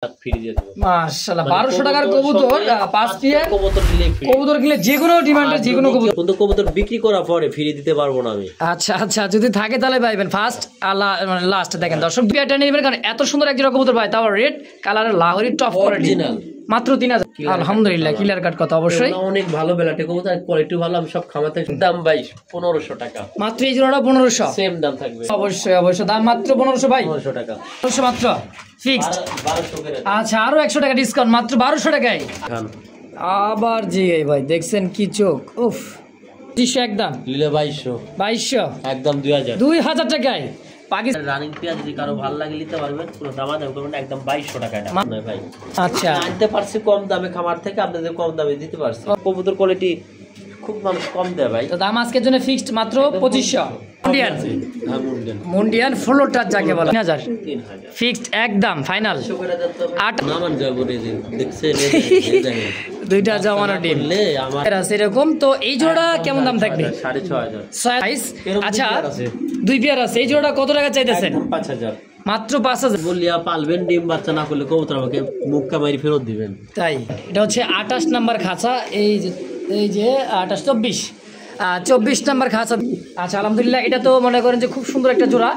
মাশাআল্লাহ 1200 টাকার কবুতর 5 পিয়ার কবুতর কিনলে যে কোনো ডিমান্ডের যে কোনো কবুতর বিক্রি করা পরে ফ্রি দিতে পারবো না আমি। আচ্ছা আচ্ছা, যদি থাকে তাহলে পাইবেন ফার্স্ট মানে লাস্ট। দেখেন দর্শক পিয়ারটা নেবেন কারণ এত সুন্দর এক জোড়া কবুতর ভাই, তাও রেড কালারের লাহোরি টপ কোয়ালিটি মাত্র 3000। আলহামদুলিল্লাহ ক্লিয়ার কাট কথা। অবশ্যই অনেক ভালো বেলাটে কবুতর, কোয়ালিটি ভালো। আমি সব খামাতে দাম 1500 টাকা মাত্র। এই জোড়াটা 1500 সেম দাম থাকবে। অবশ্যই অবশ্যই দাম মাত্র 1500 ভাই, 1500 টাকা 1500 মাত্র ফিক্সড। 1200 করে। আচ্ছা আরো 100 টাকা ডিসকাউন্ট মাত্র 1200 টাকায়। আবার জি ভাই দেখছেন কি চোখ, উফ 300 একদম লিলে 2200 একদম 2000 টাকায়। পাকিস্তান রানিং পেঁয়াজ যদি কারো ভালো লাগে নিতে পারবেন, কোনো দামাদামি করবেন না, একদম 2200 টাকা এটা নয় ভাই। আচ্ছা আনতে পারছি কম দামে খামার থেকে, আপনাদের কম দামে দিতে পারছি। কবুতর কোয়ালিটি খুব মানুষ কম দেয় ভাই। তো দাম আজকের জন্য ফিক্সড মাত্র 2500। মুন্ডিয়ান ফ্লোর টাচ যাকে বলে 3000 ফিক্সড একদম ফাইনাল। 8 নামান যাব রে দেখছেন দুইটা জমানো ডিম আমার আছে এরকম। তো এই জোড়া কেমন দাম থাকবে? 6500। আচ্ছা দুই পেয়ার আছে, এই জোড়া কত টাকা চাইতেছেন? 5000 মাত্র 5000 বলিয়া পালবেন। ডিম বাচ্চা না করলে কবুতর আমাকে মুক্কা মারি ফেরত দিবেন। তাই এটা হচ্ছে 28 নাম্বার খাঁচা, এই যে 28 24 নাম্বার খাঁচা। আচ্ছা আলহামদুলিল্লাহ, এটা তো মনে করেন যে খুব সুন্দর একটা জোড়া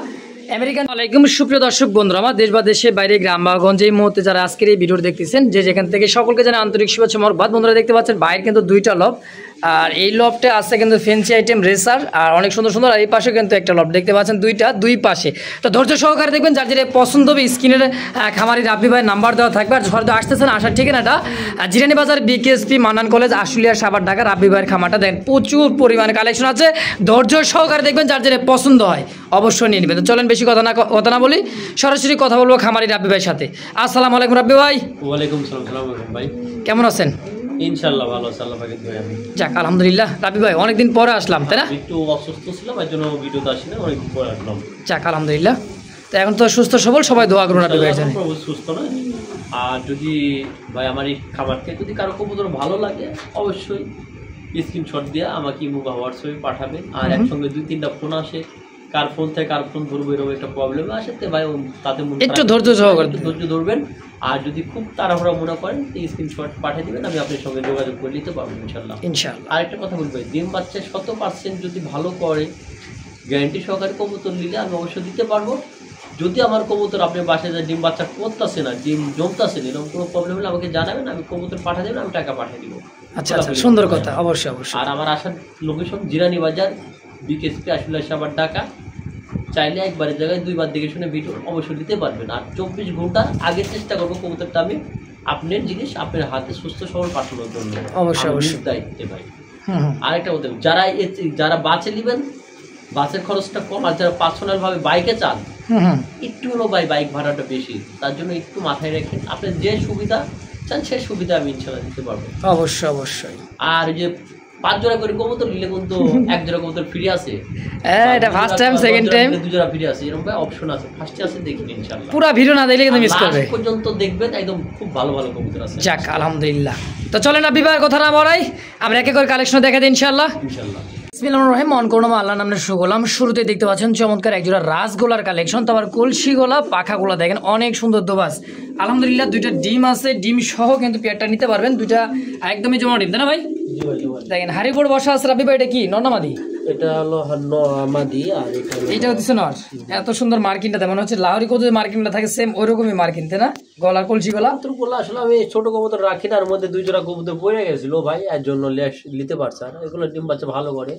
আমেরিকান। আলাইকুম সুপ্রিয় দর্শক বন্ধুরা, আমার দেশ বা দেশের বাইরে গ্রাম বা গঞ্জে এই মুহূর্তে যারা আজকের এই ভিডিও দেখতেছেন, যে যেখান থেকে সকলকে জানাই আন্তরিক শুভেচ্ছা মোবারকবাদ। বন্ধুরা দেখতে পাচ্ছেন বাইরে কিন্তু দুইটা লব, আর এই লবটা আছে কিন্তু ফেন্সি আইটেম রেসার, আর অনেক সুন্দর সুন্দর। আর এই পাশে কিন্তু একটা লব দেখতে পাচ্ছেন, দুই পাশে। তো ধৈর্য সহকারে দেখবেন, যার যেটা পছন্দ হবে স্ক্রিনের খামারি রাব্বি ভাই নাম্বার দেওয়া থাকবে। আর হয়তো আসতেছেন, আসার ঠিকানাটা জিরানি বাজার বিকেএসপি মান্নান কলেজ আশুলিয়া সাভার ঢাকা। রাব্বি ভাইয়ের খামারটা দেখেন প্রচুর পরিমাণে কালেকশন আছে, ধৈর্য সহকারে দেখবেন, যার যেটা পছন্দ হয় অবশ্যই নিয়ে নেবেন। তো চলেন বেশি কথা না বলি, সরাসরি কথা বলবো খামারি রাব্বি ভাইয়ের সাথে। আসসালামু আলাইকুম রাব্বি ভাই। ওয়ালাইকুম সালাম ভাই, কেমন আছেন? ইনশাআল্লাহ ভালো আছি, আল্লাহ পাকের দয়ায়। যাক আলহামদুলিল্লাহ। রাব্বি ভাই অনেকদিন পরে আসলাম, তাই না? একটু অসুস্থ ছিলাম, এর জন্য ভিডিওতে আসি না, অনেকদিন পরে আসলাম। যাক আলহামদুলিল্লাহ। তো এখন তো সুস্থ সবল, সবাই দোয়া করুন রাব্বি ভাইয়ের জন্য। সুস্থ না। আর যদি ভাই আমার এই খাবার থেকে যদি কারো কবুতর ভালো লাগে, অবশ্যই স্ক্রিনশট দিয়ে আমাকে ইমো বা হোয়াটসঅ্যাপে পাঠাবেন। আর একসঙ্গে 2-3টা ফোন আসে, কার ফোন থেকে কার ফোন ধরবো এরকম একটা প্রবলেম আসে, ভাই তাতে একটু ধৈর্য ধরবেন। আর যদি খুব তাড়াহুড়া মনে করেন স্ক্রিনশট পাঠিয়ে দিবেন, আমি আপনার সঙ্গে যোগাযোগ করে নিতে পারবো ইনশাল্লাহ। আরেকটা কথা বলবো, ডিম বাচ্চা 100% যদি ভালো করে গ্যারান্টি সহকারে কবুতর নিলে আমি অবশ্যই দিতে পারবো। যদি আমার কবুতর আপনি বাসায় যায় ডিম বাচ্চা করতেছে না, ডিম জমতেছে না, এরকম কোনো প্রবলেম হলে আমাকে জানাবেন, আমি কবুতর পাঠিয়ে দেবেন, আমি টাকা পাঠিয়ে দিব। আচ্ছা আচ্ছা, সুন্দর কথা। অবশ্যই অবশ্যই। আর আমার আসার লোকেশন জিরানি বাজার বিকেএসপি আশুলিয়া সাভার ঢাকা। চাইলে একবারের জায়গায় দুইবার দেখে শুনে ভিডিও অবশ্যই দিতে পারবেন। আর 24 ঘন্টা আগে চেষ্টা করবো কবুতরটা আমি আপনার জিনিস আপনার হাতে সুস্থ সবল পাঠানোর জন্য। অবশ্যই অবশ্যই দায়িত্বে ভাই। আরেকটা বলতে, যারা বাসে নেবেন, বাসের খরচটা কম। আর যারা পার্সোনাল ভাবে বাইকে চান, একটু হলো বাইক ভাড়াটা বেশি, তার জন্য একটু মাথায় রাখেন, আপনার যে সুবিধা চান সেই সুবিধা আমি ইনশাআল্লাহ দিতে পারবো। অবশ্যই অবশ্যই। আর যে 5 জোড়া করে কবুতর নিলে কিন্তু 1 জোড়া কবুতর ফ্রি আছে। এটা ফার্স্ট টাইম, সেকেন্ড টাইম 2 জোড়া ফ্রি আছে, এরকম অপশন আছে। ফার্স্টে আছে দেখবেন ইনশাআল্লাহ। পুরো ভিডিও না দেখলে কিন্তু মিস করবে। লাস্ট পর্যন্ত দেখবেন, একদম খুব ভালো ভালো কবুতর আছে। যাক আলহামদুলিল্লাহ। তো চলেন না বিবাহের কথা না বলাই, আমরা একে করে কালেকশন দেখা দিই ইনশাআল্লাহ। বিসমিল্লাহির রহমানির রহিম। মন করুন আল্লাহর নামে শুরু করলাম। শুরুতে দেখতে পাচ্ছেন চমৎকার একজোড়া রাজগোলার কালেকশন, তারপর কলসি গোলা, পাখাগুলা দেখেন অনেক সুন্দর দোবাস। আলহামদুলিল্লাহ দুইটা ডিম আছে, ডিম সহ কিন্তু পেয়ারটা নিতে পারবেন। দুইটা একদমই জমা ডিম, তাই না ভাই? দেখেন হারিপুর বসা আছে রাব্বি ভাই। এটা কি নর না মাদি? এটা হলো মাদি, আর এটা হচ্ছে নর। এত সুন্দর মার্কিনটা মনে হচ্ছে লাহোরি কত মার্কিনটা থাকে সেম ওইরকমই মার্কিন, তাই না? গলার কলসি গলা। আসলে আমি ছোট কবুতর রাখি না, আর মধ্যে 2 জোড়া কবুতর পড়ে গেছিল ভাই, এর জন্য নিতে পারছে। আর এগুলো ডিম বাচ্চা ভালো করে।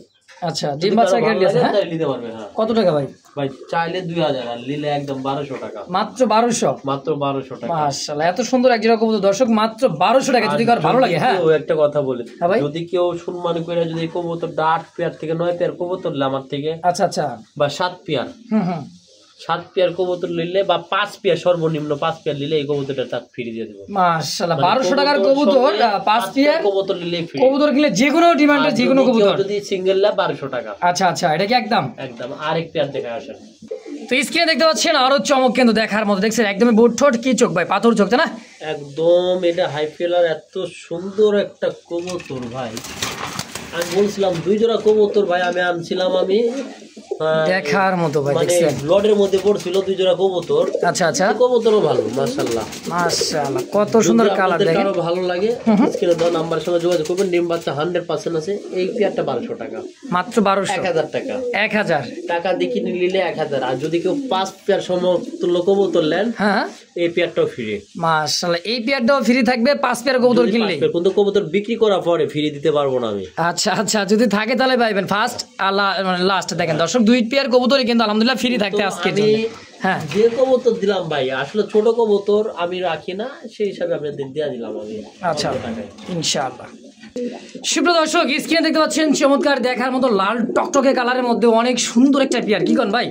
আচ্ছা ডিম বাচ্চা গ্যারান্টি আছে, হ্যাঁ নিতে পারবে। হ্যাঁ। কত টাকা ভাই? ভাই চাইলে 2000, আর নিলে একদম 1200 টাকা। মাত্র 1200? মাত্র 1200 টাকা। মাশাআল্লাহ, এত সুন্দর এক জোড়া কবুতর দর্শক মাত্র 1200 টাকা। যদি কার ভালো লাগে, হ্যাঁ একটা কথা বলি, যদি কেউ সম্মান করে যদি কবুতর 8 পেয়ার থেকে 9 পেয়ার কবুতর আমার থেকে, আচ্ছা আচ্ছা, বা 7 পেয়ার 7 পেয়ার কবুতর নিলে, বা 5 পেয়ার সর্বনিম্ন 5 পেয়ার নিলে এই কবুতরটা তাকে ফ্রি দিয়ে দেব। মাশাআল্লাহ 1200 টাকার কবুতর 5 পেয়ার কবুতর নিলে ফ্রি। কবুতর কিনলে যে কোনো ডিমান্ডের যে কোনো কবুতর। যদি সিঙ্গেল লা 1200 টাকা। আচ্ছা আচ্ছা, এটা কি একদম? আরেক পেয়ার দেখে আসেন। তো স্ক্রিনে দেখতে পাচ্ছেন আরো চমক কিন্তু দেখার মতো। দেখছেন একদমই বুট ঠোঁট, কি চোখ ভাই, পাথর চোখ, তাই না? একদম এটা হাই ফেলার এত সুন্দর একটা কবুতর ভাই। আমি বলছিলাম 2 জোড়া কবুতর ভাই আমি আনছিলাম, আমি দেখার মতো ভাই, মানে দেখছেন ব্লডের মধ্যে পড়ছিল 2 জোড়া কবুতর। আচ্ছা আচ্ছা, কবুতরও ভালো মাশাআল্লাহ মাশাআল্লাহ, কত সুন্দর কালার দেখেন। কারো ভালো লাগে স্ক্রিনে দাও নাম্বারের সঙ্গে যোগাযোগ করবেন। ডিম বাচ্চা 100% আছে। এই পেয়ারটা 1200 টাকা, মাত্র 1200, 1000 টাকা, 1000 টাকা দিয়ে নিলে 1000। আর যদি কেউ 5 পেয়ার সমতুল্য কবুতর নেন, হ্যাঁ এই পেয়ারটাও ফ্রি। মাশাআল্লাহ, এই পেয়ারটাও ফ্রি থাকবে 5 পেয়ার কবুতর কিনলে। কিন্তু কবুতর বিক্রি করার পরে ফ্রি দিতে পারবো না আমি। আচ্ছা আচ্ছা, যদি থাকে তাহলে পাইবেন ফার্স্ট আর লাস্ট। দেখেন দর্শক, 2 পেয়ার কবুতরই কিন্তু আলহামদুলিল্লাহ ফ্রি থাকতে আজকে জন্য। হ্যাঁ, যে কবুতর দিলাম ভাই আসলে ছোট কবুতর আমি রাখি না, সেই হিসাবে আপনাদের দিয়ে দিলাম আমি। আচ্ছা ইনশাআল্লাহ। সুপ্রিয় দর্শক, স্ক্রিনে দেখতে পাচ্ছেন চমৎকার দেখার মতো লাল টকটকে কালারের মধ্যে অনেক সুন্দর একটা পেয়ার। কি কোন ভাই,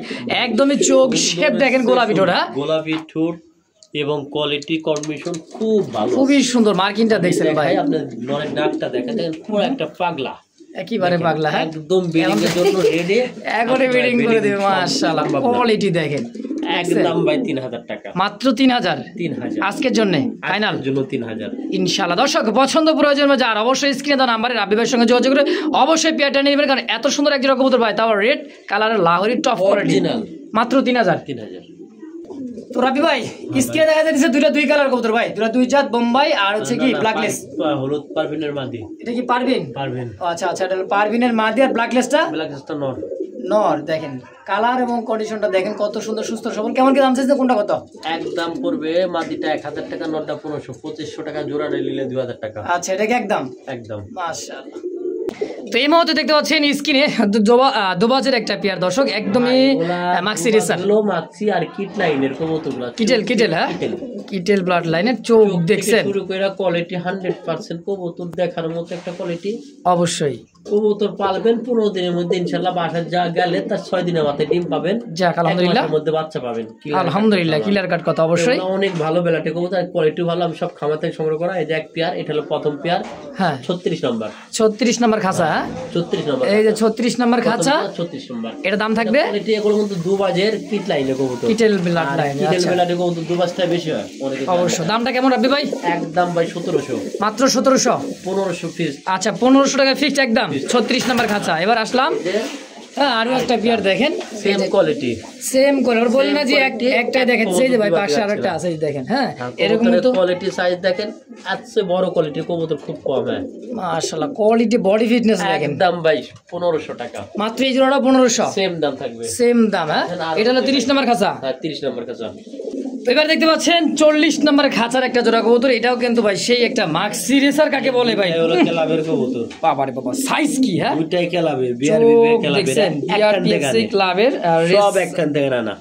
একদমই চোখ শেপ দেখেন গোলাপি ঠোঁট, গোলাপি ঠোঁট এবং কোয়ালিটি কম্বিনেশন খুব ভালো, খুবই সুন্দর। মার্কিংটা দেখছেন ভাই, আপনার নরের নাকটা দেখেন, দেখেন পুরো একটা পাগলা, একেবারে পাগলা। হ্যাঁ, একদম ব্রিডিং এর জন্য রেডি, একবারে ব্রিডিং করে দেবে মাশাআল্লাহ। কোয়ালিটি দেখেন, একদম ভাই 3000 টাকা, মাত্র 3000 আজকের জন্য ফাইনাল জন্য 3000 ইনশাআল্লাহ। দর্শক পছন্দ প্রয়োজন যার অবশ্যই স্ক্রিনে দেওয়া নাম্বারে রাব্বি ভাইয়ের সঙ্গে যোগাযোগ করে অবশ্যই পেয়ারটা নিয়ে নেবেন, কারণ এত সুন্দর একজন কবুতর ভাই, তাও রেড কালারের লাহোরি টপ কোয়ালিটি, মাত্র 3000। তো রাব্বি ভাই স্ক্রিনে দেখা যাচ্ছে দুইটা 2 কালার কবুতর ভাই, দুইটা 2 জাত, বোম্বাই আর হচ্ছে কি ব্ল্যাকলেস, হলুদ পারভিনের মাদি। এটা কি পারভিন? আচ্ছা আচ্ছা, এটা পারভিনের মাদি। আর ব্ল্যাকলেসটা নর। নর। দেখেন কালার এবং কন্ডিশনটা দেখেন কত সুন্দর, সুস্থ সবল। কেমন কি দাম চাইছে, কোনটা কত? একদম পড়বে মাদিটা 1000 টাকা, নরটা 1500, 2500 টাকা জোড়া নিলে 2000 টাকা। আচ্ছা, এটা কি একদম? একদম মাশাআল্লাহ। তো এই মুহূর্তে দেখতে পাচ্ছেন স্ক্রিনে দোবাজের একটা পেয়ার দর্শক, একদমই মাক্সি রেসার, মাক্সি আর কিট লাইনের কবুতরগুলো, কিটেল, হ্যাঁ কিটেল ব্লাড লাইনের। চোখ দেখছেন শুরু করে কোয়ালিটি 100% কবুতর দেখার মতো একটা কোয়ালিটি। অবশ্যই কবুতর পালবেন 15 দিনের মধ্যে ইনশাআল্লাহ বাসায় যা গেলে তার 6 দিনের মাথায় ডিম পাবেন। যাক আলহামদুলিল্লাহ, মধ্যে বাচ্চা পাবেন আলহামদুলিল্লাহ। ক্লিয়ার কাট কথা, অবশ্যই অনেক ভালো বেলাটে কবুতর, কোয়ালিটি ভালো। আমি সব খামার থেকে সংগ্রহ করা। এই যে এক পেয়ার, এটা হলো প্রথম পেয়ার। হ্যাঁ 36 নম্বর, 36 নম্বর খাঁচা। 36 নম্বর, এই যে 36 নম্বর খাঁচা, 36 নম্বর। এটা দাম থাকবে কোয়ালিটি এগুলো কিন্তু দুবাজের কিট লাইনে কবুতর, কিটেল ব্লাড লাইন। কিটেল বেলাটে কবুতর দুবাজটা বেশি হয় অবশ্যই। দামটা কেমন রাব্বি ভাই? একদম ভাই 1700, মাত্র 1700, 1500 ফিক্স। আচ্ছা 1500 টাকা ফিক্সড একদম। 36 নম্বর খাঁচা। এবার আসলাম, হ্যাঁ আরো একটা পেয়ার দেখেন, সেম কোয়ালিটি, সেম কালার। বলি না যে একটাই দেখেন, সেই যে ভাই পাশে আরেকটা আছে দেখেন। হ্যাঁ এরকম তো কোয়ালিটি সাইজ দেখেন, এত বড় কোয়ালিটি কবুতর খুব কম হয় মাশাআল্লাহ। কোয়ালিটি বডি ফিটনেস দেখেন। একদম ভাই 1500 টাকা, মাত্র এই জোড়াটা 1500, সেম দাম থাকবে, সেম দাম। হ্যাঁ এটা হলো 30 নম্বর খাঁচা। হ্যাঁ 30 নম্বর খাঁচা। এবার দেখতে পাচ্ছেন 40 নম্বর খাঁচার একটা জোড়া কবুতর। এটাও কিন্তু ভাই সেই একটা মাক্সি রেসার কাকে বলে ভাই, হলো কেলাবের কবুতর। বাবারে বাবা, সাইজ কি! হ্যাঁ দুইটাই কেলাবে, বিআরবি কেলাবে, বিআরপিএসসি ক্লাবের সব একখান থেকে আনা,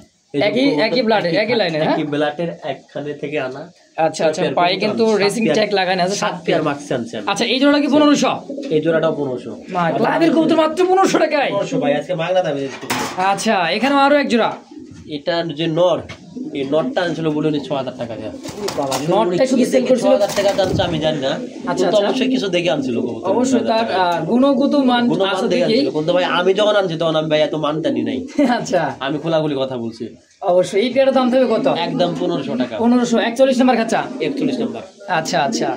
একই ব্লাডের, একই লাইনের। হ্যাঁ একই ব্লাডের একখানে থেকে আনা। আচ্ছা আচ্ছা, পায়ে কিন্তু রেসিং ট্যাগ লাগানো আছে। 7 পেয়ার মাক্সি আনছেন। আচ্ছা এই জোড়া কি 1500? এই জোড়াটাও 1500। ক্লাবের কবুতর মাত্র 1500 টাকায়। 1500 ভাই, আজকে মাগনা দামে দিচ্ছি। আচ্ছা এখানেও আরো এক জোড়া। এটা যে নর, এই নটটা আনছিল বলুন 6000 টাকা দেয়া। বাবা, নটটা শুধু সেল করছিল 6000 টাকা দামটা আমি জানি না। আচ্ছা তো অবশ্যই কিছু দেখে আনছিল কবুতর, অবশ্যই তার গুণগত মান আছে দেখি। কিন্তু ভাই আমি যখন আনছি তখন আমি ভাই এত মান জানি নাই। আচ্ছা আমি খোলাখুলি কথা বলছি। অবশ্যই এই পেয়ারের দাম থাকবে কত? একদম 1500 টাকা। 1500, 41 নম্বর খাঁচা। 41 নম্বর। আচ্ছা আচ্ছা,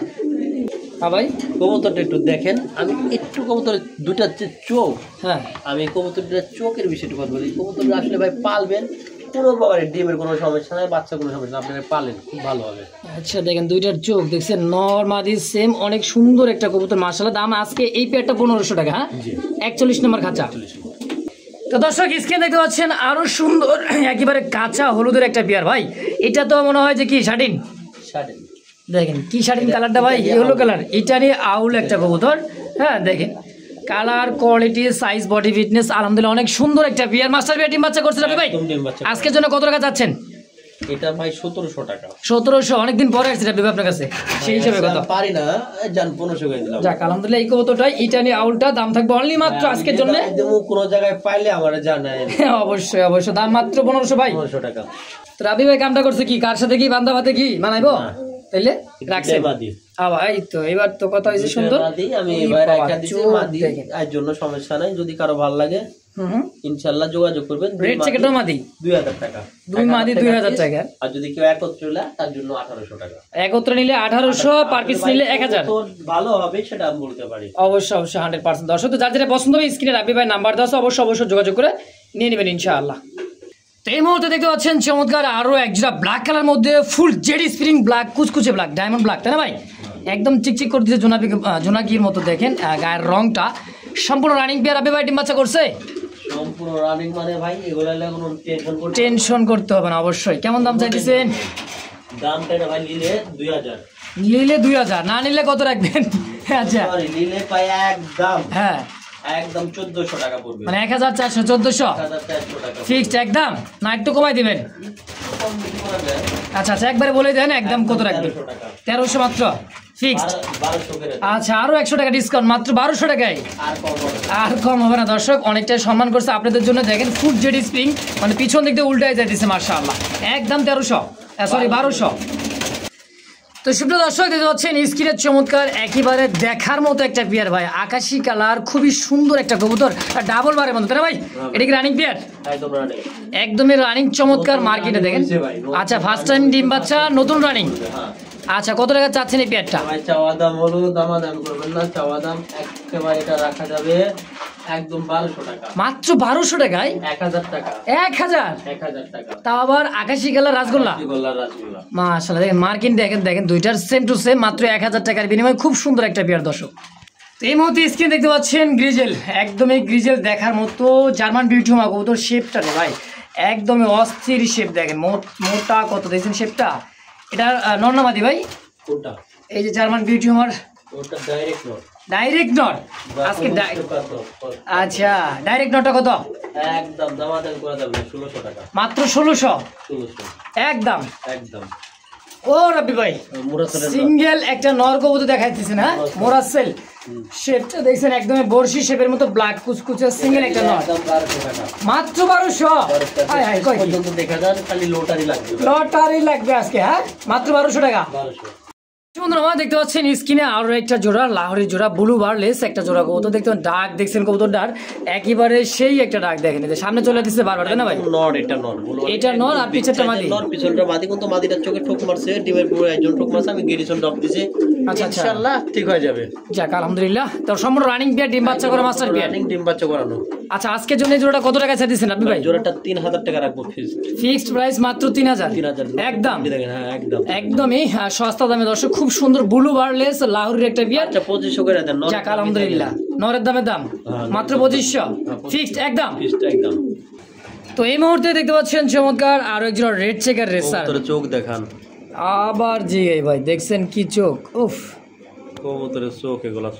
হ্যাঁ ভাই কবুতরটা একটু দেখেন। আমি একটু কবুতরের দুটা যে চোখ, হ্যাঁ আমি কবুতরটা চোখের বিষয়টা কথা বলি। কবুতর আসলে ভাই পালবেন পুরো বাগানের, ডিমের কোনো সমস্যা নাই, বাচ্চা কোনো সমস্যা না, আপনারা পালেন খুব ভালো হবে। আচ্ছা দেখেন দুইটার চোখ দেখছেন, নর মাদি সেম, অনেক সুন্দর একটা কবুতর মাশাআল্লাহ। দাম আজকে এই পেয়ারটা 1500 টাকা। হ্যাঁ 41 নম্বর খাঁচা। তো দর্শক স্ক্রিনে দেখতে পাচ্ছেন আরো সুন্দর একেবারে কাঁচা হলুদের একটা পেয়ার ভাই। এটা তো মনে হয় যে কি শাটিন, দেখেন কি শাটিন কালারটা ভাই, ইয়েলো কালার। এটা নিয়ে আউল একটা কবুতর। হ্যাঁ দেখেন colour, quality, size, body fitness আলহামদুলিল্লাহ অনেক সুন্দর একটা পেয়ার। মাস্টার পেয়ার ডিম বাচ্চা করছে ভাই। আজকের জন্য কত টাকা চাচ্ছেন? এটা ভাই 1700 টাকা। 1700, অনেকদিন পরে আসছে এটা আপনার কাছে, সেই হিসাবে কত? পারি না জান 1500 করে দিলাম। যাক আলহামদুলিল্লাহ এই কবুতরটাই, এটা নিয়ে আউলটা দাম থাকবে অনলি মাত্র আজকের জন্য। কোন জায়গায় পাইলে আমারে জানায়। অবশ্যই অবশ্যই, দাম মাত্র 1500 ভাই। 1500 টাকা। তো রাবি ভাই কামটা করছে কি, কার সাথে কি বান্দা ভাতে কি বানাইবো তাইলে রাখছে এই তো। এবার তো কথা হয়েছে সুন্দর। আমি এবার একটা দিছি মাদি, এর জন্য সমস্যা নাই। যদি কারো ভালো লাগে ইনশাআল্লাহ যোগাযোগ করবেন। রেট চেকটাও মাদি 2000 টাকা, দুই মাদি 2000 টাকা। আর যদি কেউ একত্রে নিলে তার জন্য 1800 টাকা। একত্রে নিলে 1800, পার পিস নিলে 1000। তো ভালো হবে সেটা আমি বলতে পারি। অবশ্যই অবশ্যই 100%। দর্শক তো যার যেটা পছন্দ হবে স্ক্রিনে রাবি ভাই নাম্বার দাও, অবশ্যই অবশ্যই যোগাযোগ করে নিয়ে নেবেন ইনশাআল্লাহ। তো এই মুহূর্তে দেখতে পাচ্ছেন চমৎকার আরও এক জোড়া ব্ল্যাক কালার মধ্যে ফুল জেডি স্প্রিং ব্ল্যাক, কুচকুচে ব্ল্যাক, ডায়মন্ড ব্ল্যাক, তাই না ভাই? একদম চিকচিক করে দিচ্ছে জোনাকির মতো। দেখেন গায়ের রংটা সম্পূর্ণ রানিং পেয়ার। আপনি ভাই ডিম বাচ্চা করছে? সম্পূর্ণ রানিং মানে ভাই এগুলা কোনো টেনশন করতে হবে না অবশ্যই। কেমন দাম চাইতেছেন? দামটা ভাই নিলে 2000, নিলে 2000, না নিলে কত রাখবেন? আচ্ছা নিলে পাই একদম, হ্যাঁ একদম 1400 টাকা পড়বে, মানে 1400, 1400 টাকা ফিক্সড একদম, না একটু কমাই দিবেন? আচ্ছা আচ্ছা একবারে বলে দেন একদম কত রাখবেন? 1300 মাত্র ফিক্সড। আচ্ছা আরো 100 টাকা ডিসকাউন্ট, মাত্র 1200 টাকায়। আর কম হবে না দর্শক, অনেকটাই সম্মান করছে আপনাদের জন্য। দেখেন ফুড জেডি স্প্রিং, মানে পিছন দিক দিয়ে উল্টায় যাইতেছে মাশাআল্লাহ। একদম 1300, সরি 1200। তো সুপ্রিয় দর্শক দেখতে পাচ্ছেন স্ক্রিনের চমৎকার একেবারে দেখার মতো একটা পেয়ার ভাই, আকাশি কালার, খুবই সুন্দর একটা কবুতর, ডাবল বারের মতো, তাই না ভাই? এটা কি রানিং পেয়ার? একদমই রানিং চমৎকার মার্কেটে দেখেন। আচ্ছা ফার্স্ট টাইম ডিম বাচ্চা, নতুন রানিং। আচ্ছা কত টাকা চাচ্ছেন এই পেয়ারটা? চাওয়া দাম হলো, দামাদাম করবেন না, চাওয়া দাম একেবারে এটা রাখা যাবে একদম 1200 টাকা, মাত্র 1200 টাকায়? 1000 টাকা, 1000 টাকা, তাও আবার আকাশি কালার রাসগোল্লা। মাশাআল্লাহ দেখেন মার্কিন, দেখেন দেখেন দুইটার সেম টু সেম, মাত্র 1000 টাকার বিনিময়ে খুব সুন্দর একটা পেয়ার দর্শক। তো এই মুহূর্তে স্ক্রিন দেখতে পাচ্ছেন গ্রিজেল, একদমই গ্রিজেল দেখার মতো জার্মান বিউটি হোমা কবুতর। শেপটা রে ভাই একদমই অস্থির শেপ, দেখেন মোটা কত দেখছেন শেপটা। এটা নর্নামাদি ভাই কোনটা? এই যে জার্মান বিউটি হোমার, ওটা ডাইরেক্ট নট, ডাইরেক্ট নট আজকে। আচ্ছা ডাইরেক্ট নটটা কত? একদম দামাদাম করে দেবেন 1600 টাকা, মাত্র 1600 একদম। ও রবি ভাই সিঙ্গেল একটা নর কবুতর দেখাইতেছে না, মোরাসেল শেপটা দেখছেন একদম বর্ষি শেপের মতো ব্ল্যাক কুচকুচে সিঙ্গেল একটা নর, মাত্র 1200। হাই হাই কই পর্যন্ত দেখা যান, খালি লটারি লাগবে আজকে। হ্যাঁ মাত্র 1200 টাকা। বন্ধুরা দেখতে পাচ্ছেন স্ক্রিনে আরো একটা জোড়া লাহোরের জোড়া ব্লু বারলেস একটা জোড়া কবুতর দেখতে পাচ্ছেন। ডাক দেখছেন কবুতরটার একেবারে সেই একটা ডাক, দেখেন সামনে চলে আসছে বারবার, তাই না ভাই? নর, এটা নর আর পিছনটা মাদি। নর পিছনটা মাদি, কিন্তু মাদিটার চোখে ঠোক মারছে, ডিমের পুরো একজন ঠোক মারছে, আমি গেরিশন ডপ দিছি। আচ্ছা ইনশাআল্লাহ ঠিক হয়ে যাবে। যাক আলহামদুলিল্লাহ। তো সম্পূর্ণ রানিং পেয়ার, ডিম বাচ্চা করা মাস্টার পেয়ার, রানিং ডিম বাচ্চা করানো। আচ্ছা আজকের জন্য এই জোড়াটা কত টাকা চাইতেছেন আপনি ভাই? জোড়াটা 3000 টাকা রাখবো ফিক্সড প্রাইস, মাত্র 3000 একদম। হ্যাঁ একদম একদমই সস্তা দামে দর্শক, খুব সুন্দর ব্লু বারলেস লাহোরের একটা পেয়ার। আচ্ছা 2500 করে দেন। যাক আলহামদুলিল্লাহ, নরের দাম মাত্র 2500 ফিক্সড একদম। তো এই মুহূর্তে দেখতে পাচ্ছেন চমৎকার আরো একজন রেড চেকার রেসার, চোখ দেখান আবার জি ভাই দেখছেন কি চোখ, উফ কবুতরের চোখ, এগুলা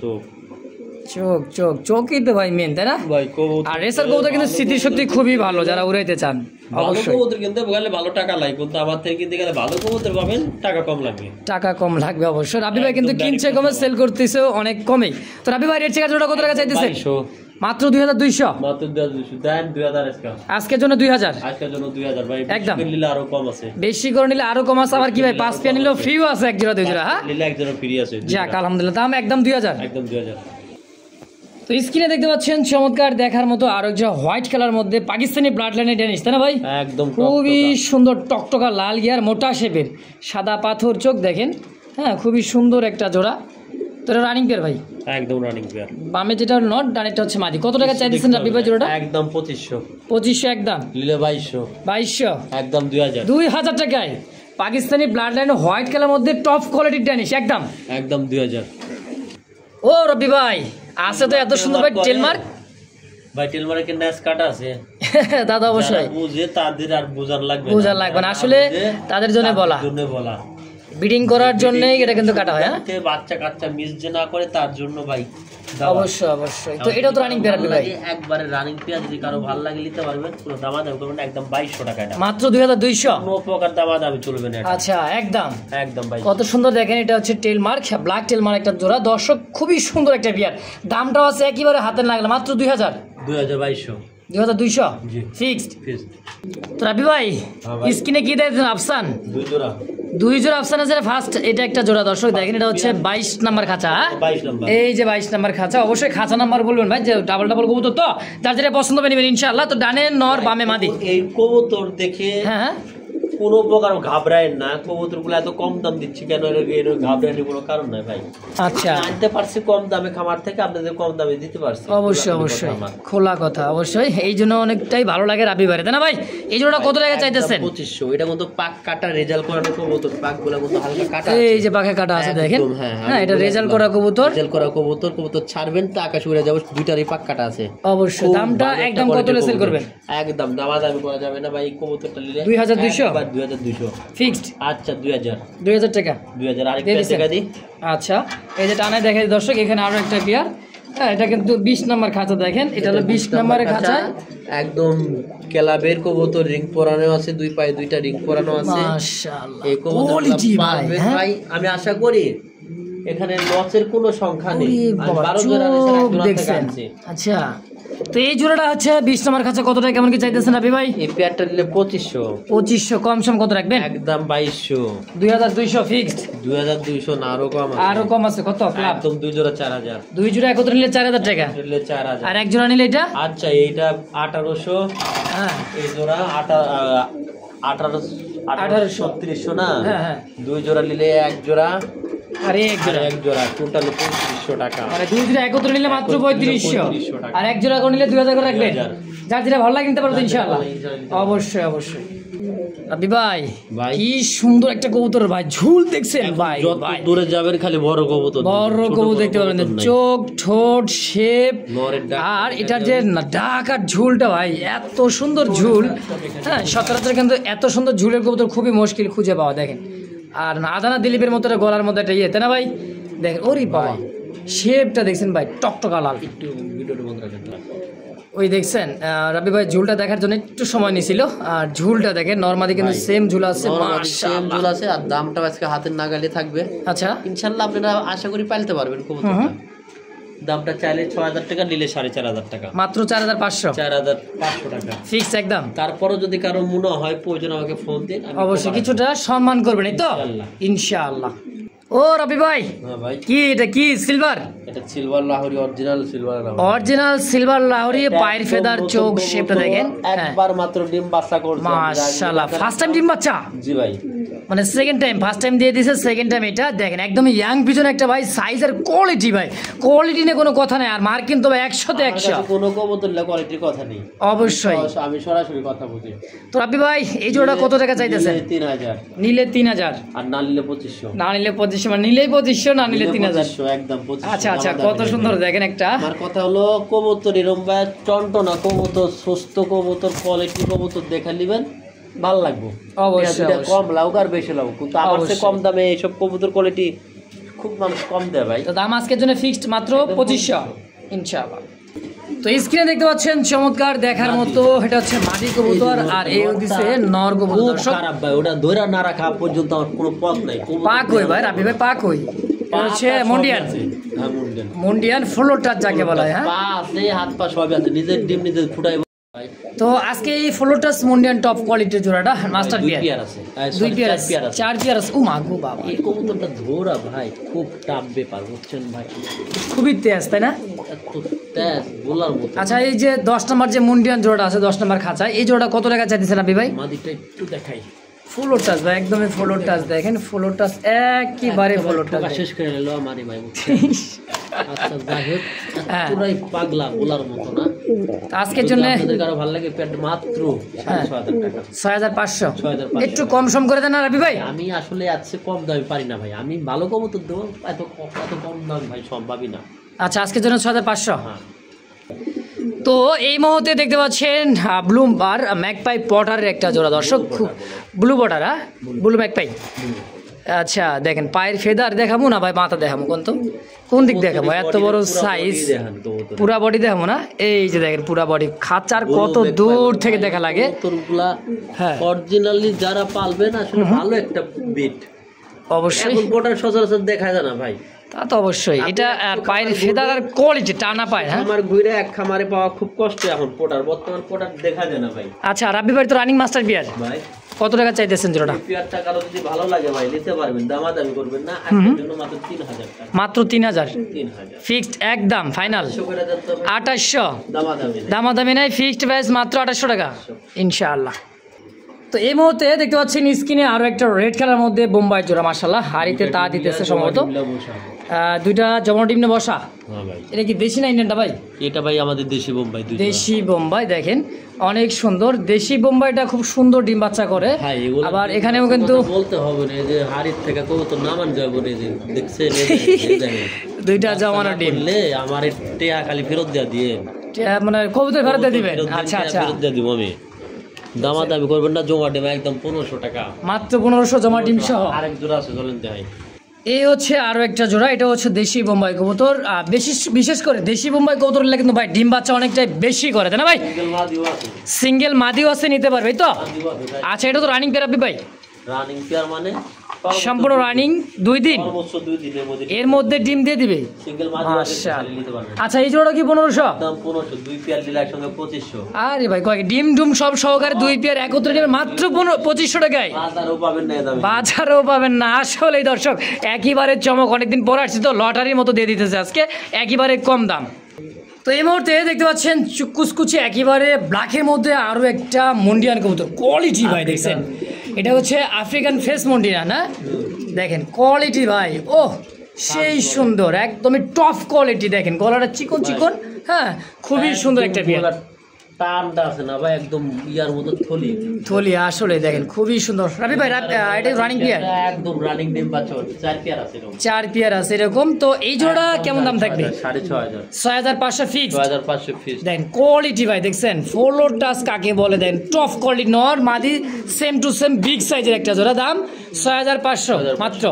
চোখই তো ভাই মেন, তাই না ভাই? আর রেসার কবুতর কিন্তু স্মৃতিশক্তি খুবই ভালো, যারা উড়াইতে চান অবশ্যই। কবুতর কিনতে গেলে ভালো টাকা লাগে, কিন্তু আমার থেকে কিনতে গেলে ভালো কবুতর পাবেন, টাকা কম লাগবে অবশ্যই। রাবি ভাই কিন্তু কিনছে কমে, সেল করতেছে অনেক কমে। তো রাবি ভাই রেড চেকার জোড়া কত টাকা চাইতেছে? মাত্র 2200 দেন 2000 আজকের জন্য 2000 ভাই, একদম নিলে আরো কম আছে, বেশি করে নিলে আরো কম আছে। আবার কি ভাই 5 পেয়ার নিলেও ফ্রিও আছে, এক জোড়া 2 জোড়া, হ্যাঁ নিলে এক জোড়া ফ্রি আছে। যাক আলহামদুলিল্লাহ, দাম একদম 2000 তো স্ক্রিনে দেখতে পাচ্ছেন চমৎকার দেখার মতো আরো একটা হোয়াইট কালার মধ্যে পাকিস্তানি ব্লাড লাইনের ড্যানিশ, তাই না ভাই? একদম খুবই সুন্দর টকটকা লাল গিয়ার মোটা শেপের, সাদা পাথর চোখ দেখেন। হ্যাঁ খুবই সুন্দর একটা জোড়া। তো এটা রানিং পেয়ার ভাই? একদম রানিং পেয়ার। বামে যেটা নট, ডানেরটা হচ্ছে মাদি। কত টাকা চাইতেছেন রাবি ভাই জোড়াটা? একদম 2500 একদম। নিলে 2200 একদম 2000 টাকায় Pakistani blood line white colour মধ্যে টপ কোয়ালিটির ড্যানিশ একদম 2000। ও রবি ভাই আছে তো এত সুন্দর ভাই টেলমার্ক, ভাই টেলমার্কের ন্যাস কাটা আছে দাদা, অবশ্যই বুঝে তাদের আর বোঝার লাগবে না, আসলে তাদের জন্য বলা ব্রিডিং করার জন্য এটা কিন্তু কাটা হয়। হ্যাঁ বাচ্চা কাচ্চা মিস যে না করে তার জন্য ভাই, অবশ্যই। তো এটাও তো রানিং পেয়ার ভাই, একবারে রানিং পেয়ার। যদি কারো ভালো লাগে নিতে পারবেন, কোনো দামাদামি করবেন না, একদম 2200 টাকা, এটা মাত্র 2200, কোনো প্রকার দামাদামি চলবে না। আচ্ছা একদম ভাই, কত সুন্দর দেখেন। এটা হচ্ছে টেল মার্ক, ব্ল্যাক টেল মার্ক একটা জোড়া দর্শক, খুবই সুন্দর একটা পেয়ার। দামটাও আছে একেবারে হাতে লাগলো, মাত্র 2200 ফিক্সড। তো রাবি ভাই স্ক্রিনে কি দেখছেন? আফসান দুই জোড়া আফসান আছে ফার্স্ট, এটা একটা জোড়া দর্শক দেখেন। এটা হচ্ছে 22 নাম্বার খাঁচা, এই যে 22 নাম্বার খাঁচা। অবশ্যই খাঁচা নাম্বার বলবেন ভাই, যে ডাবল কবুতর তো যার যেটা পছন্দ হবে নেবেন ইনশাআল্লাহ। তো ডানে নর বামে মাদি, এই কবুতর দেখে হ্যাঁ কোনো প্রকার ঘাবড়ায় না, কবুতরগুলো এত কম দাম দিচ্ছি কেন, এর ঘাবড়ানোর কোনো কারণ নাই ভাই। আচ্ছা, আনতে পারছি কম দামে খামার থেকে, আপনাদের কম দামে দিতে পারছি। অবশ্যই অবশ্যই, খোলা কথা, অবশ্যই। এই জন্য অনেকটাই ভালো লাগে রাবি ভাই, তাই না ভাই? এই জোড়া কত টাকা চাইতেছেন? 2500। এটা কিন্তু পাক কাটা রেজাল্ট করানো কবুতর, পাকগুলো কিন্তু হালকা কাটা, এই যে পাখা কাটা আছে দেখেন। হ্যাঁ, এটা রেজাল্ট করা কবুতর, রেজাল্ট করা কবুতর। কবুতর ছাড়বেন তো আকাশ উড়ে যাবে, দুইটারই পাক কাটা আছে। অবশ্যই। দামটা একদম কত সেল করবেন? একদম দামাদামি করা যাবে না ভাই, কবুতরটা নিলে 2200 2200 ফিক্সড। আচ্ছা 2000 টাকা, 2000 আরেকটা টাকা দিই। আচ্ছা, এই যে টানে দেখে দর্শক, এখানে আরো একটা পেয়ার। হ্যাঁ, এটা কিন্তু 20 নম্বর খাঁচা দেখেন, এটা হলো 20 নম্বরের খাঁচা। একদম ক্লাবের কবুতর, রিং পরানো আছে, দুই পায়ে দুইটা রিং পরানো আছে। মাশাআল্লাহ, এই কোয়ালিটি ভাই। ভাই আমি আশা করি এখানে লসের কোনো সংখ্যা নেই। দেখছেন? আচ্ছা, তো এই জোড়াটা হচ্ছে 20 নম্বর খাঁচা। কত টাকা কেমন কি চাইতেছেন আপনি ভাই? এই পেয়ারটা নিলে 2500। কম সম কত রাখবেন? একদম 2200। 2200 ফিক্সড। 2200 না, আরো কম আছে। কত ক্লাব? একদম 2 জোড়া 4000। 2 জোড়া একত্রে নিলে 4000 টাকা। নিলে 4000। আর এক জোড়া নিলে এটা? আচ্ছা, এইটা 1800। হ্যাঁ, এই জোড়া 1800 না? হ্যাঁ। 2 জোড়া নিলে এক জোড়া, আরে এক জোড়া টোটাল 3500 টাকা। মানে 2 জোড়া একত্রে নিলে মাত্র 3500 টাকা, আর এক জোড়া করে নিলে 2000 করে রাখবেন। যার যেটা ভালো লাগে নিতে পারবেন ইনশাআল্লাহ। অবশ্যই অবশ্যই। আবি ভাই, কি সুন্দর একটা কবুতর ভাই, ঝুল দেখছেন ভাই? যত দূরে যাবেন খালি বড় কবুতর দেখতে পাবেন, চোখ, ঠোঁট, শেপ, আর এটার যে ডাক আর ঝুলটা ভাই, এত সুন্দর ঝুল। হ্যাঁ, সচরাচর কিন্তু এত সুন্দর ঝুলের কবুতর খুবই মুশকিল খুঁজে পাওয়া দেখেন। আর আদানা দিলীপের মতো গলার মধ্যে একটা ইয়ে, তাই না ভাই? দেখেন, ওরে বাবা, শেপটা দেখছেন ভাই, টকটকা লাল। একটু ভিডিওটা বন্ধ রাখেন। ওই দেখছেন রাবি ভাই, ঝুলটা দেখার জন্য একটু সময় নিছিল। আর ঝুলটা দেখেন, নরমালি কিন্তু সেম ঝুল আছে, সেম ঝুল আছে। আর দামটা আজকে হাতের নাগালে থাকবে। আচ্ছা, ইনশাআল্লাহ আপনারা আশা করি পাইতে পারবেন কবুতরটা। দামটা চাইলে 6000 টাকা, নিলে 4500 টাকা, মাত্র 4500 টাকা ফিক্স একদম। তারপরও যদি কারো মনে হয় প্রয়োজন, আমাকে ফোন দিন, অবশ্যই কিছুটা সম্মান করবেন, এই তো ইনশাআল্লাহ। ও রাবি ভাই, হ্যাঁ ভাই, কি এটা? কি সিলভার? এটা silver Lahori, original silver Lahori. পায়ের ফেদার, চোখ, শেপটা দেখেন। একবার মাত্র ডিম বাচ্চা করছে, মাশাআল্লাহ। ফার্স্ট টাইম ডিম বাচ্চা? জি ভাই, মানে সেকেন্ড টাইম, ফার্স্ট টাইম দিয়ে দিয়েছে, সেকেন্ড টাইম এটা দেখেন। একদম ইয়াং পিছনে একটা ভাই, সাইজ আর কোয়ালিটি ভাই, কোয়ালিটি নিয়ে কোনো কথা নেই। আর মার কিন্তু ভাই 100তে 100, কোনো কবুতর কোয়ালিটির কথা নেই। অবশ্যই, আমি সরাসরি কথা বলি। তো রাবি ভাই, এই জোড়া কত টাকা চাইতেছেন? 3000। নিলে 3000, আর না নিলে 2500। না নিলে 2500, মানে নিলেই 2500, না নিলে 3000। একদম 2500। আচ্ছা আচ্ছা, কত সুন্দর দেখেন একটা। আমার কথা হলো, কবুতর এরকম ভাই টনটনা কবুতর, সুস্থ কবুতর, কোয়ালিটি কবুতর দেখা নিবেন, ভালো লাগবে। অবশ্যই, কম লাউক আর বেশি লাউক, কিন্তু আমার চেয়ে কম দামে এইসব কবুতর কোয়ালিটি খুব মানুষ কম দেয় ভাই। তো দাম আজকের জন্য ফিক্সড মাত্র 2500 ইনশাআল্লাহ। তো স্ক্রিনে দেখতে পাচ্ছেন চমৎকার দেখার মতো, এটা হচ্ছে মাদি কবুতর, আর এই দিছে নর কবুতর। খারাপ ভাই, ওটা ধরে না রাখা পর্যন্ত আমার কোনো পথ নাই। পাক হই ভাই, রাবি ভাই পাক হই, হচ্ছে মন্ডিয়ান। মন্ডিয়ান ফ্লোর টাচ যাকে বলা হয়। হ্যাঁ, পা আছে, হাত পা সবই আছে, নিজের ডিম নিজে ফুটাই। তো আজকে এই ফ্লোর টাচ মন্ডিয়ান টপ কোয়ালিটির জোড়াটা মাস্টার পিয়ার আছে, 2 পিয়ার আছে, 4 পিয়ার আছে। ও মা গো বাবা, এই কবুতরটা ধরা ভাই খুব টাফ ব্যাপার, বুঝছেন ভাই, খুবই তেজ, তাই না? বলার মতো। আচ্ছা, এই যে 10 নম্বর যে মন্ডিয়ান জোড়াটা আছে, 10 নম্বর খাঁচা, এই জোড়াটা কত টাকা চাইতেছেন আপনি ভাই? মাদিটা একটু দেখাই। ফ্লোর টাচ ভাই, একদমই ফ্লোর টাচ দেখেন, ফ্লোর টাচ একেবারে ফ্লোর টাচ শেষ করে নিল আমারই ভাই। আচ্ছা যাই হোক, পুরাই পাগলা, বলার মতো না। আজকের জন্য আপনাদের কারো ভালো লাগে, পেট মাত্র 6500 টাকা, 6500। 6500 একটু কম সম করে দেন না রাবি ভাই? আমি আসলে আজকে কম দামে পারি না ভাই, আমি ভালো কবুতর দেবো, এত কম দাম ভাই সম্ভবই না। আচ্ছা, আজকের জন্য 6500। হ্যাঁ। তো এই মুহূর্তে দেখতে পাচ্ছেন ব্লু আর ম্যাকপাই পটারের একটা জোড়া দর্শক, খুব ব্লু পটার, হ্যাঁ ব্লু ম্যাকপাই। আচ্ছা দেখেন, পায়ের ফেদার দেখাবো না ভাই, মাথা দেখাবো কোন দিক দেখাবো? এত বড় সাইজ, পুরা বডি দেখাবো না? এই যে দেখেন পুরা বডি, খাঁচার কত দূর থেকে দেখা লাগে। হ্যাঁ, অরিজিনালি যারা পালবেন আসলে ভালো একটা বিট, অবশ্যই। এখন পটার সচরাচর দেখা যায় না ভাই, তা তো অবশ্যই। এটা পায়ের ফেদার আর কোয়ালিটি টানা পায়। হ্যাঁ, আমার ঘুরে এক খামারে পাওয়া খুব কষ্ট এখন পটার, বর্তমান পটার দেখা যায় না ভাই। আচ্ছা, রাব্বি ভাই তো রানিং মাস্টার বিয়ার ভাই, কত টাকা চাইতেছেন জোড়াটা? পিয়ারটা কারো যদি ভালো লাগে ভাই নিতে পারবেন, দামাদামি করবেন না, আজকের জন্য মাত্র 3000 টাকা। মাত্র 3000 3000 ফিক্সড একদম ফাইনাল। 2800 দামাদামি দামাদামি নাই, ফিক্সড প্রাইস মাত্র 2800 টাকা ইনশাআল্লাহ। তো এই মুহূর্তে দেখতে পাচ্ছেন স্ক্রিনে আরো একটা রেড কালার মধ্যে বোম্বাই জোড়া, মাশাআল্লাহ হাড়িতে তা দিতেছে সম্ভবত। দুইটা জমা ডিম নিয়ে বসা। এটা কি দেশি না ইন্ডিয়ানটা ভাই? এটা ভাই আমাদের দেশি বোম্বাই। দেশি বোম্বাই দেখেন অনেক সুন্দর, দেশি বোম্বাইটা খুব সুন্দর ডিম বাচ্চা করে। আবার এখানেও কিন্তু বলতে হবে না যে হাড়ির থেকে কবুতর নামান যাবে না, যে দেখছেন দুইটা জমানো ডিম আমার টিয়া খালি ফেরত দেয়া দিয়ে, মানে কবুতর ফেরত দিয়ে দিবেন। আচ্ছা আচ্ছা, ফেরত দিয়ে দিব আমি। দামাদামি করবেন না, জমা ডিম একদম 1500 টাকা মাত্র, 1500 জমা ডিম সহ। আরেক জোড়া আছে চলেন দেখাই। এই হচ্ছে আরো একটা জোড়া, এটা হচ্ছে দেশি বোম্বাই কবুতর। বিশেষ করে দেশি বোম্বাই কবুতর কিন্তু ভাই ডিম বাচ্চা অনেকটাই বেশি করে, তাই না ভাই? সিঙ্গেল মাদিও আছে, নিতে পারবে তো? আচ্ছা, এটা তো রানিং পেয়ার ভাই? রানিং পেয়ার মানে সম্পূর্ণ রানিং 2 দিন, এর মধ্যে ডিম দিয়ে দিবে। আচ্ছা, এই জোড়া কি 1500? আরে ভাই কয় ডিম ডুম সব সহকারে 2 পেয়ার একত্রে নেবে মাত্র 2500 টাকায়। বাজারও পাবেন না। আসলে দর্শক একেবারে চমক, অনেকদিন পর আসছে তো লটারির মতো দিয়ে দিতেছে আজকে, একেবারে কম দাম। তো এই মুহূর্তে দেখতে পাচ্ছেন কুচকুচে একেবারে ব্ল্যাকের মধ্যে আরো একটা মন্ডিয়ান কবুতর, কোয়ালিটি ভাই দেখছেন। এটা হচ্ছে আফ্রিকান ফেস মন্ডিয়ান, না দেখেন কোয়ালিটি ভাই, ও সেই সুন্দর, একদমই টপ কোয়ালিটি। দেখেন গলাটা চিকন চিকন, হ্যাঁ খুবই সুন্দর একটা পেয়ার। টানটা আছে না ভাই, একদম ইয়ার মতো থলি আসলে দেখেন খুবই সুন্দর। রাবি ভাই এটা রানিং পেয়ার, একদম রানিং ডিম বাচ্চা 4 পেয়ার আছে এরকম, 4 পেয়ার আছে এরকম। তো এই জোড়া কেমন দাম থাকবে? 6500, 6500 ফিক্স। 6500 ফিক্স। দেখেন কোয়ালিটি ভাই দেখছেন, ফলো টাচ কাকে বলে, দেন টপ কোয়ালিটি, নর মাদি সেম টু সেম বিগ সাইজের একটা জোড়া, দাম 6500 মাত্র।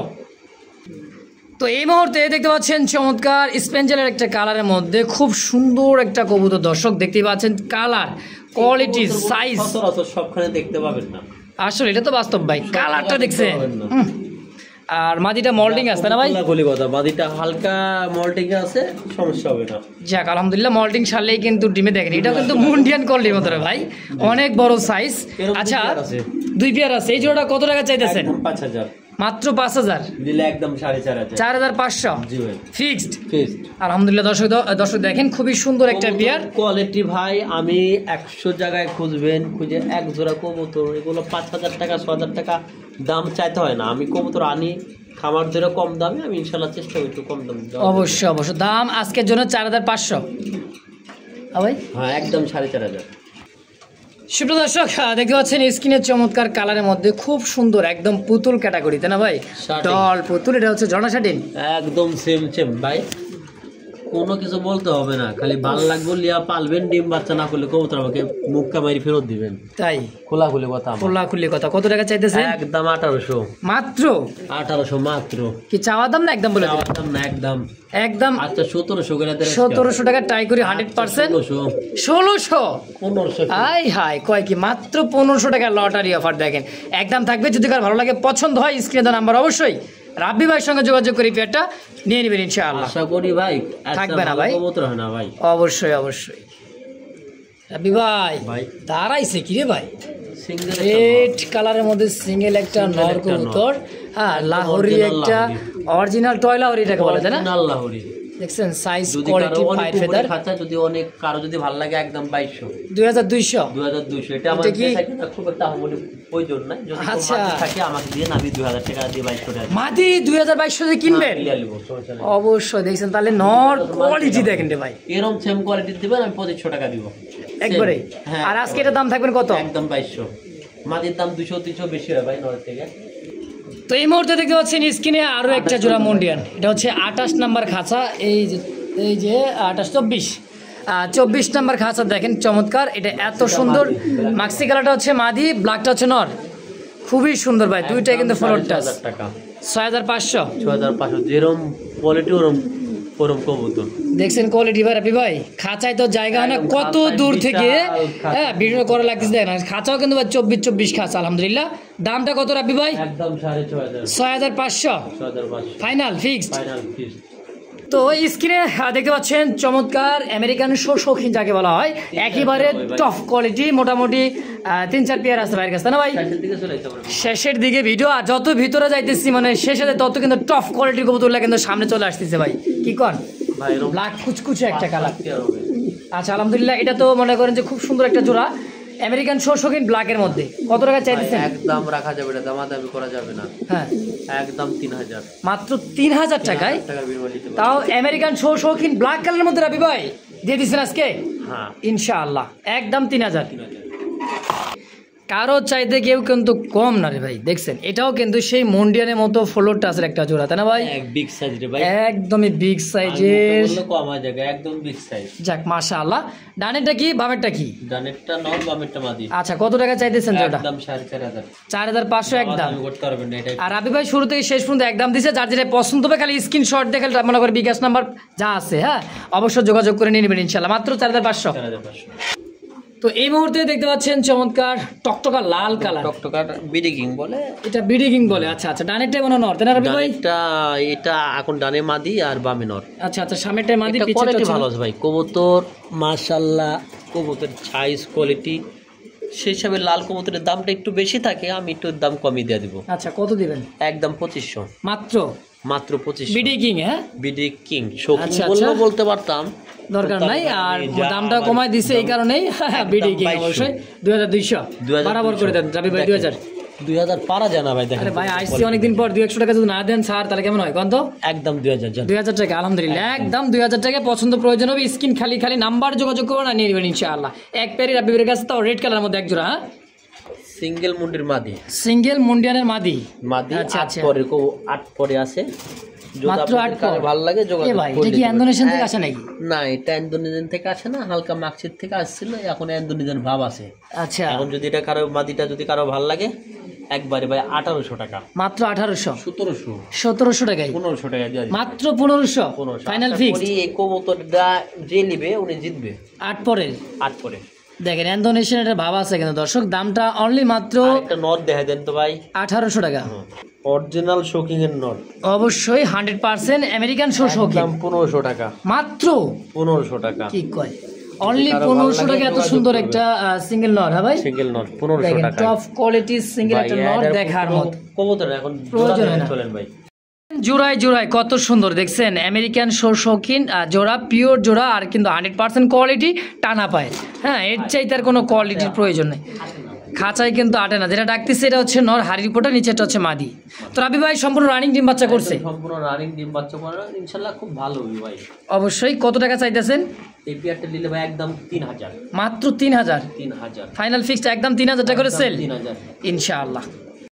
তো এই মুহূর্তে দেখতে পাচ্ছেন চমৎকার স্পেঞ্জেলের একটা কালারের মধ্যে খুব সুন্দর একটা কবুতর। দর্শক দেখতেই পাচ্ছেন কালার, কোয়ালিটি, সাইজ সবখানে দেখতে পাবেন না। আসলে এটা তো বাস্তব ভাই, কালারটা দেখছেন। আর মাদিটা মল্টিং আছে না ভাই? কথা মাদিটা হালকা মল্টিং আছে, সমস্যা হবে না। যাক আলহামদুলিল্লাহ, মল্টিং সারলেই কিন্তু ডিমে দেখেন। এটা কিন্তু মুন্ডিয়ান কোয়ালিটির মতো ভাই, অনেক বড় সাইজ। আচ্ছা, 2 পেয়ার আছে। এই জোড়াটা কত টাকা চাইতেছেন? 5000 মাত্র 5000 দিলে একদম 4500, 4500 জি ভাই ফিক্সড। আলহামদুলিল্লাহ দর্শক দেখেন খুবই সুন্দর একটা পেয়ার কোয়ালিটি ভাই। আমি 100 জায়গায় খুঁজবেন, খুঁজে এক জোড়া কবুতর এগুলো 5000 টাকা 6000 টাকা দাম চাইতে হয় না। আমি কবুতর আনি খামার ধরে কম দামে, আমি ইনশাল্লাহ চেষ্টা করি একটু কম দাম। অবশ্যই দাম আজকের জন্য 4500 ভাই, হ্যাঁ একদম 4500। সুপ্রিয় দর্শক দেখতে পাচ্ছেন স্ক্রিনের চমৎকার কালারের মধ্যে খুব সুন্দর একদম পুতুল ক্যাটাগরি, তাই না ভাই? ডল পুতুল, এটা হচ্ছে ঝর্ণা শাটিন, একদম সেম ভাই, কোনো কিছু বলতে হবে না, খালি ভালো লাগবে লিয়া পালবেন। ডিম বাচ্চা না করলে কবুতর আমাকে মুখ কামারি ফেরত দিবেন। তাই খোলাখুলি কথা। কত টাকা চাইতেছে? একদম 1800 মাত্র। 1800 মাত্র। কি চাওয়া দাম না একদম বলে দাম? না একদম। আচ্ছা 1700 করে দেন। 1700 টাকা ট্রাই করি 100%। 1600 আই হাই কয় কি মাত্র 1500 টাকা লটারি অফার। দেখেন একদম থাকবে, যদি কার ভালো লাগে পছন্দ হয় স্ক্রিনে দেওয়া নাম্বার অবশ্যই রাব্বি ভাইয়ের সঙ্গে যোগাযোগ করে পেয়ারটা নিয়ে নেবেন ইনশাআল্লাহ। আশা করি ভাই থাকবে না ভাই, কবুতর হয় না ভাই। অবশ্যই রাব্বি ভাই দাঁড়াইছে কি রে ভাই? রেড কালারের মধ্যে সিঙ্গেল একটা নর কবুতর, হ্যাঁ লাহোরি, একটা অরিজিনাল টয় লাহোরি এটাকে বলে, তাই না? লাহোরি দেখছেন সাইজ কোয়ালিটি পাই ফেদার খাঁচা। যদি অনেক কারো যদি ভালো লাগে একদম 2200 এটা আমাদের খুব একটা আমলি প্রয়োজন নাই। যদি থাকে আমাকে দিয়ে আমি 2000 টাকা দিয়ে 2200 মাদি 2200 দিয়ে কিনবেন অবশ্যই। দেখছেন তাহলে নর কোয়ালিটি দেখেন রে ভাই, এরকম সেম কোয়ালিটি দিবেন, আমি 2500 টাকা দিব একবারে। আর আজকে এটার দাম থাকবেন কত? একদম 2200। মাদির দাম 200-300 বেশি হয় ভাই নর থেকে। তো এই মুহূর্তে দেখতে পাচ্ছেন স্ক্রিনে আরো একটা জোড়া মন্ডিয়ান, এটা হচ্ছে 28 নাম্বার খাঁচা। এই যে 24 নাম্বার খাঁচা দেখেন চমৎকার, এটা এত সুন্দর। মাক্সি কালারটা হচ্ছে মাদি, ব্ল্যাকটা হচ্ছে নর, খুবই সুন্দর ভাই। দুইটাই কিন্তু ফ্লোর টাচ। 6500 যেরকম কোয়ালিটি ওরম কবুতর। দেখছেন কোয়ালিটি ভাই রাবি ভাই, খাঁচায় তো জায়গা হয় না, কত দূর থেকে হ্যাঁ ভিডিও করা লাগতেছে। দেখেন খাঁচাও কিন্তু ভাই 24 খাঁচা আলহামদুলিল্লাহ। দামটা কত রাবি ভাই? একদম 6500 ফাইনাল ফিক্সড। তো স্ক্রিনে দেখতে পাচ্ছেন চমৎকার আমেরিকান শৌখিন যাকে বলা হয়, একেবারে টপ কোয়ালিটি, মোটামুটি 3-4 পেয়ার আছে ভাইয়ের কাছে, না ভাই? শেষের দিকে ভিডিও, আর যত ভিতরে যাইতেছি মানে শেষে তত কিন্তু টপ কোয়ালিটির কবুতরগুলো কিন্তু সামনে চলে আসতেছে ভাই। কি কন ব্ল্যাক কুচকুচে একটা কালার। আচ্ছা আলহামদুলিল্লাহ, এটা তো মনে করেন যে খুব সুন্দর একটা জোড়া। আমেরিকান শৌখিন ব্ল্যাকের মধ্যে কত টাকা চাইতেছেন? একদম রাখা যাবে না, দামাদামি করা যাবে না। হ্যাঁ একদম 3000, মাত্র 3000 টাকায়, তাও আমেরিকান শৌখিন ব্ল্যাক কালারের মধ্যে রাবি ভাই দিয়ে দিচ্ছেন আজকে। হ্যাঁ ইনশাআল্লাহ একদম 3000। কারো চাইতে কেউ কিন্তু কম না রে ভাই, দেখছেন এটাও কিন্তু সেই মন্ডিয়ানের মতো ফ্লোর টাচের একটা জোড়া, তাই না ভাই? বিগ সাইজ রে ভাই, একদমই বিগ সাইজের, কম জায়গা, একদম বিগ সাইজ। যাক মাশাআল্লাহ। ডানেরটা কি বামেরটা কি? ডানেরটা নর, বামেরটা মাদি। আচ্ছা কত টাকা চাইতেছেন জোড়া? একদম 4500, 4500 একদম। করতে পারবেন না এটা। আর রাবি ভাই শুরু থেকে শেষ পর্যন্ত একদম দিছে, যার যেটা পছন্দ হবে খালি স্ক্রিনশট দেখে মনে করে বিকাশ নাম্বার যা আছে, হ্যাঁ অবশ্যই যোগাযোগ করে নিয়ে নেবেন ইনশাআল্লাহ, মাত্র 4500। তো এই মুহূর্তে দেখতে পাচ্ছেন চমৎকার টকটকা লাল কালার, টকটকার বিডি কিং বলে, এটা বিডি কিং বলে। আচ্ছা আচ্ছা, ডানেরটা মনে নর, তাই না রবি ভাই? এটা এখন ডানে মাদি আর বামে নর। আচ্ছা আচ্ছা, সামনেরটা মাদি, এটা কোয়ালিটি ভালো আছে ভাই, কবুতর মাশাআল্লাহ, কবুতর সাইজ কোয়ালিটি সেই হিসাবে লাল কবুতরের দামটা একটু বেশি থাকে, আমি একটু দাম কমই দিয়ে দিব। আচ্ছা কত দিবেন? একদম 2500 মাত্র, মাত্র 2500। বিডি কিং, হ্যাঁ বিডি কিং শৌখিন বলতে পারতাম, দরকার নাই, আর দামটা কমায় দিছে এই কারণেই বিডি কিং অবশ্যই 2200 বরাবর করে দেন রবি ভাই। 2000 পারা যায় না ভাই, দেখেন ভাই আইসি অনেকদিন পর 200 টাকা যদি না দেন স্যার তাহলে কেমন হয় কত? একদম 2000 টাকা, আলহামদুলিল্লাহ একদম 2000 টাকা। পছন্দ প্রয়োজন হবে স্ক্রিন খালি নাম্বার যোগাযোগ করবেন আর নিয়ে নেবেন ইনশাআল্লাহ। এক প্যারি রাবিবের কাছে, তাও রেড কালার মধ্যে এক জোড়া, হ্যাঁ সিঙ্গেল মুন্ডির মাদি, সিঙ্গেল মুন্ডিয়ানের মাদি। আচ্ছা আচ্ছা, পরে 8 পরে আছে, মাত্র 8 পরে ভালো লাগে যোগাযোগ ভাই। এটা কি ইন্দোনেশিয়ান থেকে আসে নাকি? না এটা ইন্দোনেশিয়ান থেকে আসে না, হালকা মাকসিদ থেকে আসছিল, এখন ইন্দোনেশিয়ান ভাব আছে। আচ্ছা, এখন যদি এটা কারো মাদিটা যদি কারো ভালো লাগে একবারে ভাই 1800 টাকা, মাত্র 1800, 1700 টাকায়, 1500 টাকা দিয়ে মাত্র 1500 ফাইনাল ফিক্স। এই কবুতরটা যে নিবে উনি জিতবে। 8 পরে দেখেন ইন্দোনেশিয়ান এটা ভাব আছে কিন্তু দর্শক, দামটা অনলি মাত্র একটা নট দেখা দেন তো ভাই, 1800 টাকা। অরিজিনাল শোকিং এর নট, অবশ্যই 100% আমেরিকান শোকিং, দাম 1500 টাকা, মাত্র 1500 টাকা। কি কয়, অনলি 1500 টাকা এত সুন্দর একটা সিঙ্গেল নট, হ্যাঁ ভাই সিঙ্গেল নট 1500 টাকা, টপ কোয়ালিটি সিঙ্গেল একটা নট দেখার মতো কবুতর এখন প্রয়োজন না। চলেন ভাই, জোড়ায় জোড়ায় কত সুন্দর দেখছেন, আমেরিকান শৌখিন জোড়া, পিওর জোড়া, আর কিন্তু 100% কোয়ালিটি টানা পায়, হ্যাঁ এর চাইতে আর কোনো কোয়ালিটির প্রয়োজন নেই। খাঁচায় কিন্তু আটে না, যেটা ডাকতেছে এটা হচ্ছে নর, হাড়ির পোটা, নিচেটা হচ্ছে মাদি। তো রাবি ভাই সম্পূর্ণ রানিং ডিম বাচ্চা করছে, সম্পূর্ণ রানিং ডিম বাচ্চা করে ইনশাআল্লাহ খুব ভালো হবে ভাই। অবশ্যই কত টাকা চাইতেছেন? এই পেয়ারটা নিলে ভাই একদম 3000, মাত্র 3000 3000 ফাইনাল ফিক্সড, একদম 3000 টাকা করে সেল 3000 ইনশাআল্লাহ।